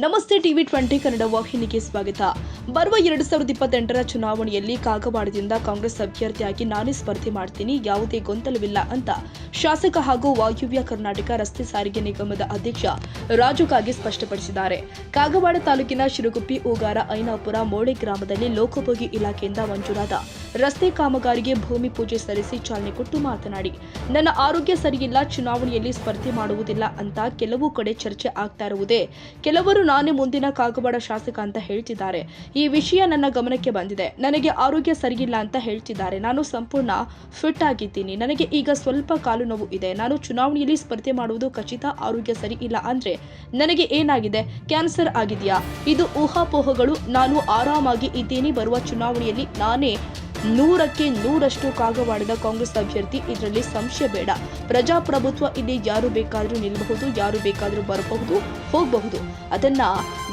ನಮಸ್ತೆ ಟಿವಿ 20 ಕನ್ನಡ ವಾಹಿನಿಗೆ ಸ್ವಾಗತ. ಬರುವ 2028ರ ಚುನಾವಣೆಯಲ್ಲಿ ಕಾಗವಾಡದಿಂದ ಕಾಂಗ್ರೆಸ್ ಅಭ್ಯರ್ಥಿಯಾಗಿ ನಾನೇ ಸ್ಪರ್ಧೆ ಮಾಡ್ತೀನಿ, ಯಾವುದೇ ಗೊಂದಲವಿಲ್ಲ ಅಂತ ಶಾಸಕ ಹಾಗೂ ವಾಯುವ್ಯ ಕರ್ನಾಟಕ ರಸ್ತೆ ಸಾರಿಗೆ ನಿಗಮದ ಅಧ್ಯಕ್ಷ ರಾಜು ಕಾಗೆ ಸ್ಪಷ್ಟಪಡಿಸಿದ್ದಾರೆ. ಕಾಗವಾಡ ತಾಲೂಕಿನ ಶಿರುಗುಪ್ಪಿ, ಉಗಾರ, ಐನಾಪುರ, ಮೋಳೆ ಗ್ರಾಮದಲ್ಲಿ ಲೋಕೋಪಯೋಗಿ ಇಲಾಖೆಯಿಂದ ಮಂಜೂರಾದ ರಸ್ತೆ ಕಾಮಗಾರಿಗೆ ಭೂಮಿ ಪೂಜೆ ಸಲ್ಲಿಸಿ ಚಾಲನೆ ಕೊಟ್ಟು ಮಾತನಾಡಿ, ನನ್ನ ಆರೋಗ್ಯ ಸರಿಯಿಲ್ಲ, ಚುನಾವಣೆಯಲ್ಲಿ ಸ್ಪರ್ಧೆ ಮಾಡುವುದಿಲ್ಲ ಅಂತ ಕೆಲವು ಕಡೆ ಚರ್ಚೆ ಆಗ್ತಾ ಇರುವುದೇ. ಕೆಲವರು ನಾನೇ ಮುಂದಿನ ಕಾಗವಾಡ ಶಾಸಕ ಅಂತ ಹೇಳ್ತಿದ್ದಾರೆ. ಈ ವಿಷಯ ನನ್ನ ಗಮನಕ್ಕೆ ಬಂದಿದೆ. ನನಗೆ ಆರೋಗ್ಯ ಸರಿಯಿಲ್ಲ ಅಂತ ಹೇಳ್ತಿದ್ದಾರೆ. ನಾನು ಸಂಪೂರ್ಣ ಫಿಟ್ ಆಗಿದ್ದೀನಿ. ನನಗೆ ಈಗ ಸ್ವಲ್ಪ ಕಾಲು ನೋವು ಇದೆ. ನಾನು ಚುನಾವಣೆಯಲ್ಲಿ ಸ್ಪರ್ಧೆ ಮಾಡುವುದು ಖಚಿತ. ಆರೋಗ್ಯ ಸರಿ ಇಲ್ಲ ಅಂದ್ರೆ ನನಗೆ ಏನಾಗಿದೆ? ಕ್ಯಾನ್ಸರ್ ಆಗಿದೆಯಾ? ಇದು ಊಹಾಪೋಹಗಳು. ನಾನು ಆರಾಮಾಗಿ ಇದ್ದೀನಿ. ಬರುವ ಚುನಾವಣೆಯಲ್ಲಿ ನಾನೇ 100ಕ್ಕೆ 100ರಷ್ಟು ಕಾಗವಾಡದ ಕಾಂಗ್ರೆಸ್ ಅಭ್ಯರ್ಥಿ. ಇದರಲ್ಲಿ ಸಂಶಯ ಬೇಡ. ಪ್ರಜಾಪ್ರಭುತ್ವ ಇಲ್ಲಿ ಯಾರು ಬೇಕಾದರೂ ನಿಲ್ಲಬಹುದು, ಯಾರು ಬೇಕಾದರೂ ಬರಬಹುದು, ಹೋಗಬಹುದು. ಅದನ್ನ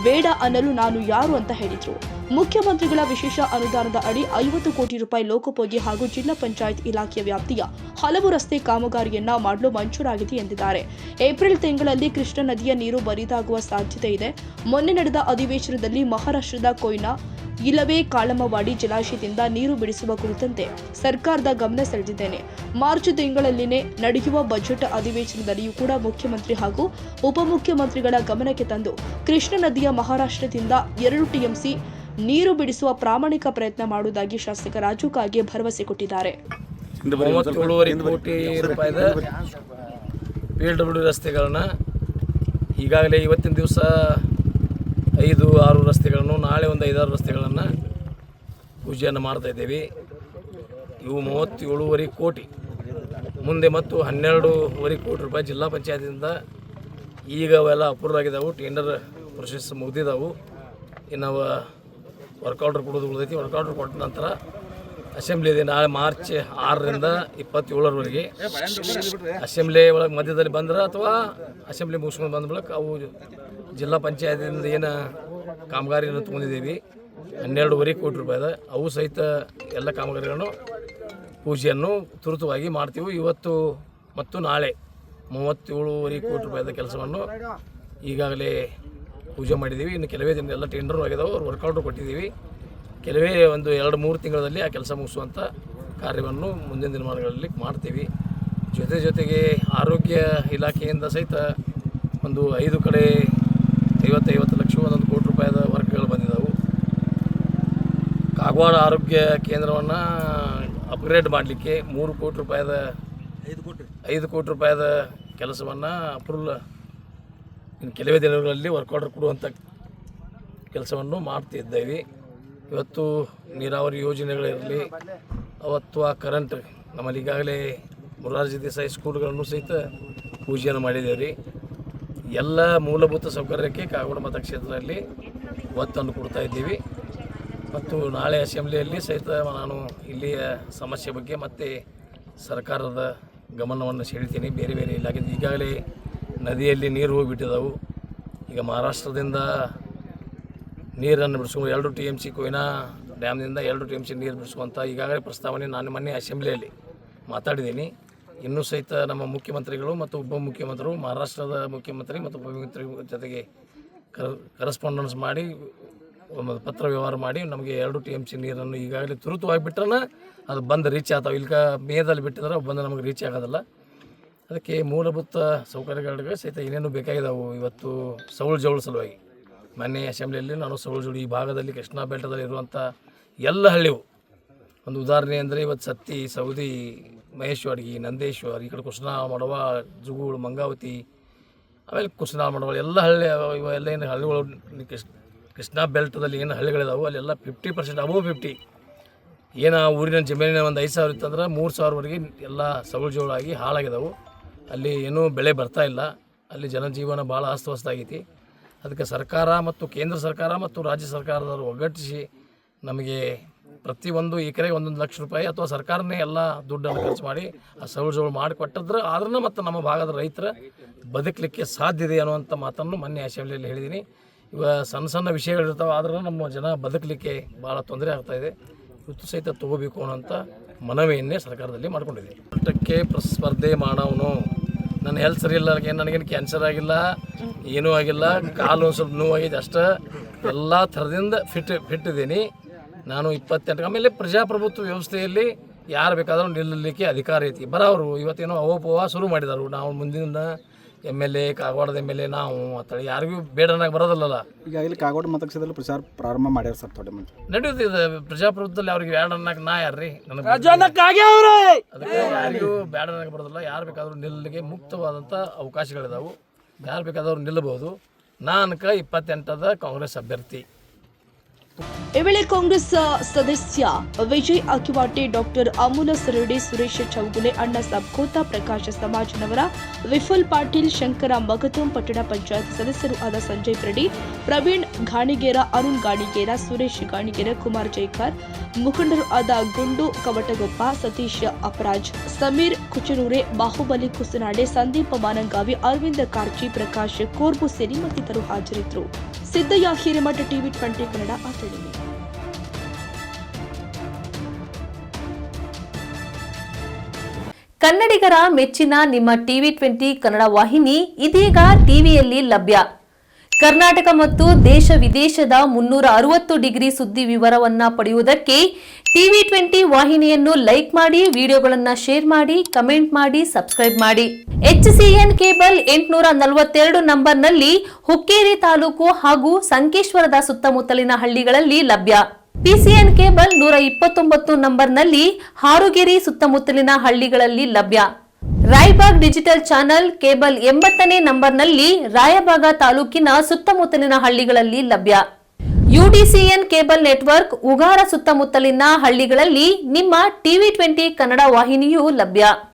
ಬೇಡ ಅನ್ನಲು ನಾನು ಯಾರು ಅಂತ ಹೇಳಿದ್ರು. ಮುಖ್ಯಮಂತ್ರಿಗಳ ವಿಶೇಷ ಅನುದಾನದ ಅಡಿ 50 ಕೋಟಿ ರೂಪಾಯಿ ಲೋಕೋಪಯೋಗಿ ಹಾಗೂ ಜಿಲ್ಲಾ ಪಂಚಾಯತ್ ಇಲಾಖೆಯ ವ್ಯಾಪ್ತಿಯ ಹಲವು ರಸ್ತೆ ಕಾಮಗಾರಿಯನ್ನ ಮಾಡಲು ಮಂಜೂರಾಗಿದೆ ಎಂದಿದ್ದಾರೆ. ಏಪ್ರಿಲ್ ತಿಂಗಳಲ್ಲಿ ಕೃಷ್ಣಾ ನದಿಯ ನೀರು ಬರಿದಾಗುವ ಸಾಧ್ಯತೆ ಇದೆ. ಮೊನ್ನೆ ನಡೆದ ಅಧಿವೇಶನದಲ್ಲಿ ಮಹಾರಾಷ್ಟ್ರದ ಕೊಯ್ನಾ ಇಲ್ಲವೇ ಕಾಳಮ್ಮವಾಡಿ ಜಲಾಶಯದಿಂದ ನೀರು ಬಿಡಿಸುವ ಕುರಿತಂತೆ ಸರ್ಕಾರದ ಗಮನ ಸೆಳೆದಿದ್ದೇನೆ. ಮಾರ್ಚ್ ತಿಂಗಳಲ್ಲಿನೇ ನಡೆಯುವ ಬಜೆಟ್ ಅಧಿವೇಶನದಲ್ಲಿಯೂ ಕೂಡ ಮುಖ್ಯಮಂತ್ರಿ ಹಾಗೂ ಉಪಮುಖ್ಯಮಂತ್ರಿಗಳ ಗಮನಕ್ಕೆ ತಂದು ಕೃಷ್ಣಾ ನದಿಯ ಮಹಾರಾಷ್ಟ್ರದಿಂದ 2 ಟಿಎಂಸಿ ನೀರು ಬಿಡಿಸುವ ಪ್ರಾಮಾಣಿಕ ಪ್ರಯತ್ನ ಮಾಡುವುದಾಗಿ ಶಾಸಕ ರಾಜು ಕಾಗೆ ಭರವಸೆ ಕೊಟ್ಟಿದ್ದಾರೆ. 37 ಕೋಟಿ ರೂಪಾಯಿದ PWD ರಸ್ತೆಗಳನ್ನ ಈಗಾಗಲೇ ಇವತ್ತಿನ ದಿವಸ 5-6 ರಸ್ತೆಗಳನ್ನು, ನಾಳೆ ಒಂದು 5-6 ರಸ್ತೆಗಳನ್ನು ಪೂಜೆಯನ್ನು ಮಾಡ್ತಾ ಇದ್ದೇವೆ. ಇವು 37.5 ಕೋಟಿ, ಮುಂದೆ ಮತ್ತು 12.5 ಕೋಟಿ ರೂಪಾಯಿ ಜಿಲ್ಲಾ ಪಂಚಾಯತಿಂದ ಈಗ ಅವೆಲ್ಲ ಅಪ್ರೂವ್ ಆಗಿದ್ದಾವೆ. ಟೆಂಡರ್ ಪ್ರೊಸೆಸ್ ಮುಗಿದಿದ್ದಾವೆ. ಇನ್ನು ವರ್ಕ್ ಆರ್ಡರ್ ಕೊಡೋದು ಉಳಿದೈತಿ. ವರ್ಕ್ ಆರ್ಡರ್ ಕೊಟ್ಟ ನಂತರ ಅಸೆಂಬ್ಲಿ ಇದೆ. ನಾಳೆ ಮಾರ್ಚ್ 6ರಿಂದ 27ರವರೆಗೆ ಅಸೆಂಬ್ಲಿ ಒಳಗೆ ಮಧ್ಯದಲ್ಲಿ ಬಂದ್ರೆ ಅಥವಾ ಅಸೆಂಬ್ಲಿ ಮುಗಿಸ್ಕೊಂಡು ಬಂದ ಬಳಿಕ ಅವು ಜಿಲ್ಲಾ ಪಂಚಾಯತಿಯಿಂದ ಏನು ಕಾಮಗಾರಿಯನ್ನು ತೊಗೊಂಡಿದ್ದೀವಿ 12.5 ಕೋಟಿ ರೂಪಾಯಿದ, ಅವು ಸಹಿತ ಎಲ್ಲ ಕಾಮಗಾರಿಗಳನ್ನು ಪೂಜೆಯನ್ನು ತುರ್ತುವಾಗಿ ಮಾಡ್ತೀವಿ. ಇವತ್ತು ಮತ್ತು ನಾಳೆ 37.5 ಕೋಟಿ ರೂಪಾಯಿದ ಕೆಲಸವನ್ನು ಈಗಾಗಲೇ ಪೂಜೆ ಮಾಡಿದ್ದೀವಿ. ಇನ್ನು ಕೆಲವೇ ದಿನ ಎಲ್ಲ ಟೆಂಡರ್ ಆಗಿದಾವೆ, ವರ್ಕ್ ಆರ್ಡರ್ ಕೊಟ್ಟಿದ್ದೀವಿ. ಕೆಲವೇ ಒಂದು 2-3 ತಿಂಗಳಲ್ಲಿ ಆ ಕೆಲಸ ಮುಗಿಸುವಂಥ ಕಾರ್ಯವನ್ನು ಮುಂದಿನ ದಿನಮಾನಗಳಲ್ಲಿ ಮಾಡ್ತೀವಿ. ಜೊತೆಗೆ ಆರೋಗ್ಯ ಇಲಾಖೆಯಿಂದ ಸಹಿತ ಒಂದು 5 ಕಡೆ 50 ಲಕ್ಷ 1 ಕೋಟಿ ರೂಪಾಯಿದ ವರ್ಕ್ಗಳು ಬಂದಿದ್ದಾವೆ. ಕಾಗವಾಡ ಆರೋಗ್ಯ ಕೇಂದ್ರವನ್ನು ಅಪ್ಗ್ರೇಡ್ ಮಾಡಲಿಕ್ಕೆ 3 ಕೋಟಿ ರೂಪಾಯಿದ 5 ಕೋಟಿ ರೂಪಾಯಿದ ಕೆಲಸವನ್ನು ಅಪ್ರೂವಲ್ ಇನ್ನು ಕೆಲವೇ ದಿನಗಳಲ್ಲಿ ವರ್ಕ್ ಆರ್ಡರ್ ಕೊಡುವಂಥ ಕೆಲಸವನ್ನು ಮಾಡ್ತಿದ್ದೇವೆ. ಇವತ್ತು ನೀರಾವರಿ ಯೋಜನೆಗಳಿರಲಿ, ಅವತ್ತು ಆ ಕರೆಂಟ್ ನಮ್ಮಲ್ಲಿ ಈಗಾಗಲೇ ಮೊರಾರ್ಜಿ ದೇಸಾಯಿ ಸ್ಕೂಲ್ಗಳನ್ನು ಸಹಿತ ಪೂಜೆಯನ್ನು ಮಾಡಿದ್ದೇವೆ ರೀ. ಎಲ್ಲ ಮೂಲಭೂತ ಸೌಕರ್ಯಕ್ಕೆ ಕಾಗವಾಡ ಮತಕ್ಷೇತ್ರದಲ್ಲಿ ಒತ್ತನ್ನು ಕೊಡ್ತಾ ಇದ್ದೀವಿ. ಮತ್ತು ನಾಳೆ ಅಸೆಂಬ್ಲಿಯಲ್ಲಿ ಸಹಿತ ನಾನು ಇಲ್ಲಿಯ ಸಮಸ್ಯೆ ಬಗ್ಗೆ ಮತ್ತು ಸರ್ಕಾರದ ಗಮನವನ್ನು ಸೆಳಿತೀನಿ. ಬೇರೆ ಬೇರೆ ಇಲಾಖೆ ಈಗಾಗಲೇ ನದಿಯಲ್ಲಿ ನೀರು ಹೋಗಿಬಿಟ್ಟಿದ್ದಾವೆ. ಈಗ ಮಹಾರಾಷ್ಟ್ರದಿಂದ ನೀರನ್ನು ಬಿಡಿಸ್ಕೊಂಡು 2 TMC ಕೊಯ್ನಾ ಡ್ಯಾಮ್ನಿಂದ 2 TMC ನೀರು ಬಿಡಿಸುವಂಥ ಈಗಾಗಲೇ ಪ್ರಸ್ತಾವನೆ ನಾನು ಮೊನ್ನೆ ಅಸೆಂಬ್ಲಿಯಲ್ಲಿ ಮಾತಾಡಿದ್ದೀನಿ. ಇನ್ನೂ ಸಹಿತ ನಮ್ಮ ಮುಖ್ಯಮಂತ್ರಿಗಳು ಮತ್ತು ಉಪಮುಖ್ಯಮಂತ್ರಿಗಳು, ಮಹಾರಾಷ್ಟ್ರದ ಮುಖ್ಯಮಂತ್ರಿ ಮತ್ತು ಉಪಮುಖ್ಯಮಂತ್ರಿ ಜೊತೆಗೆ ಕರೆಸ್ಪಾಂಡೆನ್ಸ್ ಮಾಡಿ ಒಂದು ಪತ್ರ ವ್ಯವಹಾರ ಮಾಡಿ ನಮಗೆ 2 TMC ನೀರನ್ನು ಈಗಾಗಲೇ ತುರ್ತುವಾಗಿ ಬಿಟ್ಟರೆ ಅದು ಬಂದು ರೀಚ್ ಆಗ್ತಾವೆ. ಇಲ್ಕ ಮೇದಲ್ಲಿ ಬಿಟ್ಟಿದ್ರೆ ಬಂದು ನಮಗೆ ರೀಚ್ ಆಗೋದಿಲ್ಲ. ಅದಕ್ಕೆ ಮೂಲಭೂತ ಸೌಕರ್ಯಗಳಿಗೆ ಸಹಿತ ಏನೇನು ಬೇಕಾಗಿದ್ದಾವೆ. ಇವತ್ತು ಸೌಳು ಜೌಳು ಸಲುವಾಗಿ ಮೊನ್ನೆ ಅಸೆಂಬ್ಲಿಯಲ್ಲಿ ನಾನು ಸೌಳು ಜೋಳು ಈ ಭಾಗದಲ್ಲಿ ಕೃಷ್ಣಾ ಬೆಟ್ಟದಲ್ಲಿ ಇರುವಂಥ ಎಲ್ಲ ಹಳ್ಳಿವು ಒಂದು ಉದಾಹರಣೆ ಅಂದರೆ ಇವತ್ತು ಸತ್ತಿ, ಸೌದಿ, ಮಹೇಶ್ವರ್ಗಿ, ನಂದೇಶ್ವರ್, ಈ ಕಡೆ ಕುಸ್ನಾ, ಮಡವ, ಜುಗೂಳು, ಮಂಗಾವತಿ, ಆಮೇಲೆ ಕುಸ್ನಾ, ಮಡವ ಎಲ್ಲ ಹಳ್ಳಿ ಇವೆಲ್ಲ ಏನು ಹಳ್ಳಿಗಳು ಕೃಷ್ಣಾ ಬೆಲ್ಟದಲ್ಲಿ ಏನು ಹಳ್ಳಿಗಳಿದಾವೆ ಅಲ್ಲೆಲ್ಲ 50% ಅಬೋ 50 ಏನು ಊರಿನ ಜಮೀನಿನ ಒಂದು 5,000 ಇತ್ತಂದ್ರೆ 3,000ವರೆಗೆ ಎಲ್ಲ ಸೌಳು ಜೋಳಾಗಿ ಹಾಳಾಗಿದ್ದಾವೆ. ಅಲ್ಲಿ ಏನೂ ಬೆಳೆ ಬರ್ತಾ ಇಲ್ಲ. ಅಲ್ಲಿ ಜನಜೀವನ ಭಾಳ ಅಸ್ತವ್ಯಸ್ತ ಆಗೈತಿ. ಅದಕ್ಕೆ ಸರ್ಕಾರ ಮತ್ತು ಕೇಂದ್ರ ಸರ್ಕಾರ ಮತ್ತು ರಾಜ್ಯ ಸರ್ಕಾರದವರು ಒಗ್ಗಟ್ಟಿಸಿ ನಮಗೆ ಪ್ರತಿಯೊಂದು ಎಕರೆಗೆ 1 ಲಕ್ಷ ರೂಪಾಯಿ ಅಥವಾ ಸರ್ಕಾರನೇ ಎಲ್ಲ ದುಡ್ಡನ್ನು ಖರ್ಚು ಮಾಡಿ ಆ ಸೌಳು ಜೋಳು ಮಾಡಿಕೊಟ್ಟಿದ್ರೆ ಆದ್ರೂ ಮತ್ತು ನಮ್ಮ ಭಾಗದ ರೈತರ ಬದುಕಲಿಕ್ಕೆ ಸಾಧ್ಯ ಇದೆ ಅನ್ನುವಂಥ ಮಾತನ್ನು ಮೊನ್ನೆ ಅಸೆಂಬ್ಲಿಯಲ್ಲಿ ಹೇಳಿದ್ದೀನಿ. ಸಣ್ಣ ವಿಷಯಗಳಿರ್ತಾವೆ, ಆದ್ರೆ ನಮ್ಮ ಜನ ಬದುಕಲಿಕ್ಕೆ ಭಾಳ ತೊಂದರೆ ಆಗ್ತಾಯಿದೆ. ಇವತ್ತು ಸಹಿತ ತೊಗೋಬೇಕು ಅನ್ನೋಂಥ ಮನವಿಯನ್ನೇ ಸರ್ಕಾರದಲ್ಲಿ ಮಾಡ್ಕೊಂಡಿದೆ. ಸ್ಪರ್ಧೆ ಮಾಡೋನು ನನ್ನ ಹೆಲ್ತ್ ಸರಿ ಇಲ್ಲ, ನನಗೇನು ಕ್ಯಾನ್ಸರ್ ಆಗಿಲ್ಲ, ಏನೂ ಆಗಿಲ್ಲ, ಕಾಲು ಒಂದು ಸ್ವಲ್ಪ ನೋವಾಗಿದೆ ಅಷ್ಟೇ. ಎಲ್ಲ ಥರದಿಂದ ಫಿಟ್ ಇದ್ದೀನಿ ನಾನು. 28 ಆಮೇಲೆ ಪ್ರಜಾಪ್ರಭುತ್ವ ವ್ಯವಸ್ಥೆಯಲ್ಲಿ ಯಾರು ಬೇಕಾದರೂ ನಿಲ್ಲಲಿಕ್ಕೆ ಅಧಿಕಾರ ಐತಿ. ಬರೋರು ಇವತ್ತೇನೋ ಅವೋಪವ ಶುರು ಮಾಡಿದರು. ನಾವು ಮುಂದಿನ MLA ಕಾಗವಾಡದ MLA ನಾವು ಅಂತೇಳಿ ಯಾರಿಗೂ ಬೇಡನಾಗ ಬರೋದಿಲ್ಲಲ್ಲ. ಈಗಾಗಲೇ ಕಾಗವಾಡ ಮತಕ್ಷೇತ್ರದಲ್ಲಿ ಪ್ರಚಾರ ಪ್ರಾರಂಭ ಮಾಡ್ಯಾರ ಸರ್ ಥೋಡೆ ಮಂದಿ. ನಡೆಯುತ್ತಿದೆ ಪ್ರಜಾಪ್ರಭುತ್ವದಲ್ಲಿ ಅವ್ರಿಗೆ ಬೇಡನಾಗ ನಾ ಯಾರ್ರಿ ನನಗೆ ಅದಕ್ಕೆ ಯಾರಿಗೂ ಬೇಡನಾಗ ಬರೋದಿಲ್ಲ. ಯಾರು ಬೇಕಾದರೂ ನಿಲ್ಲಲಿಕ್ಕೆ ಮುಕ್ತವಾದಂಥ ಅವಕಾಶಗಳಿದಾವೆ. ಯಾರು ಬೇಕಾದವ್ರು ನಿಲ್ಲಬಹುದು. ನಾನಕ 28ದ ಕಾಂಗ್ರೆಸ್ ಅಭ್ಯರ್ಥಿ. ಈ ವೇಳೆ ಕಾಂಗ್ರೆಸ್ ಸದಸ್ಯ ವಿಜಯ್ ಅಕಿವಾಟೆ, ಡಾಕ್ಟರ್ ಅಮೂಲ ಸರಡೆ, ಸುರೇಶ್ ಚೌಗುಲೆ, ಅಣ್ಣ ಸಬ್ಕೋತ, ಪ್ರಕಾಶ ಸಮಾಜನವರ, ವಿಫುಲ್ ಪಾಟೀಲ್, ಶಂಕರ ಮಗತುಂ, ಪಟ್ಟಣ ಪಂಚಾಯತ್ ಸದಸ್ಯರು ಆದ ಸಂಜಯ್ ಪ್ರಡಿ, ಪ್ರವೀಣ್ ಗಾಣಿಗೇರ, ಅರುಣ್ ಗಾಣಿಗೇರ, ಸುರೇಶ್ ಗಾಣಿಗೇರ, ಕುಮಾರ್ ಜೈಕಾರ್, ಮುಖಂಡರು ಆದ ಗುಂಡು ಕವಟಗೊಪ್ಪ, ಸತೀಶ್ ಅಪರಾಜ್, ಸಮೀರ್ ಕುಚನೂರೆ, ಬಾಹುಬಲಿ ಕುಸನಾಡೆ, ಸಂದೀಪ್ ಮಾನಂಗಾವಿ, ಅರವಿಂದ ಕಾರ್ಚಿ, ಪ್ರಕಾಶ್ ಕೋರ್ಬು ಸೇರಿ ಮತ್ತಿತರರು ಹಾಜರಿದ್ದರು. Siddaiah Hiremath, TV20 Kannada academy. ಕನ್ನಡಿಗರ ಮೆಚ್ಚಿನ ನಿಮ್ಮ TV20 ಕನ್ನಡ ವಾಹಿನಿ ಇದೀಗ ಟಿವಿಯಲ್ಲಿ ಲಭ್ಯ. ಕರ್ನಾಟಕ ಮತ್ತು ದೇಶ ವಿದೇಶದ 360 ಡಿಗ್ರಿ ಸುದ್ದಿ ವಿವರವನ್ನ ಪಡೆಯುವುದಕ್ಕೆ TV20 ವಾಹಿನಿಯನ್ನು ಲೈಕ್ ಮಾಡಿ, ವಿಡಿಯೋಗಳನ್ನು ಶೇರ್ ಮಾಡಿ, ಕಮೆಂಟ್ ಮಾಡಿ, ಸಬ್ಸ್ಕ್ರೈಬ್ ಮಾಡಿ. HCN ಕೇಬಲ್ 842 ನಂಬರ್ನಲ್ಲಿ ಹುಕ್ಕೇರಿ ತಾಲೂಕು ಹಾಗೂ ಸಂಕೇಶ್ವರದ ಸುತ್ತಮುತ್ತಲಿನ ಹಳ್ಳಿಗಳಲ್ಲಿ ಲಭ್ಯ. PCN ಕೇಬಲ್ 129 ನಂಬರ್ನಲ್ಲಿ ಹಾರುಗೆರೆ ಸುತ್ತಮುತ್ತಲಿನ ಹಳ್ಳಿಗಳಲ್ಲಿ ಲಭ್ಯ. ರಾಯಬಾಗ್ ಡಿಜಿಟಲ್ ಚಾನೆಲ್ ಕೇಬಲ್ 80ನೇ ನಂಬರ್ನಲ್ಲಿ ರಾಯಬಾಗ ತಾಲೂಕಿನ ಸುತ್ತಮುತ್ತಲಿನ ಹಳ್ಳಿಗಳಲ್ಲಿ ಲಭ್ಯ. UDCN ಕೇಬಲ್ ನೆಟ್ವರ್ಕ್ ಉಗಾರ ಸುತ್ತಮುತ್ತಲಿನ ಹಳ್ಳಿಗಳಲ್ಲಿ ನಿಮ್ಮ TV20 ಕನ್ನಡ ವಾಹಿನಿಯೂ ಲಭ್ಯ.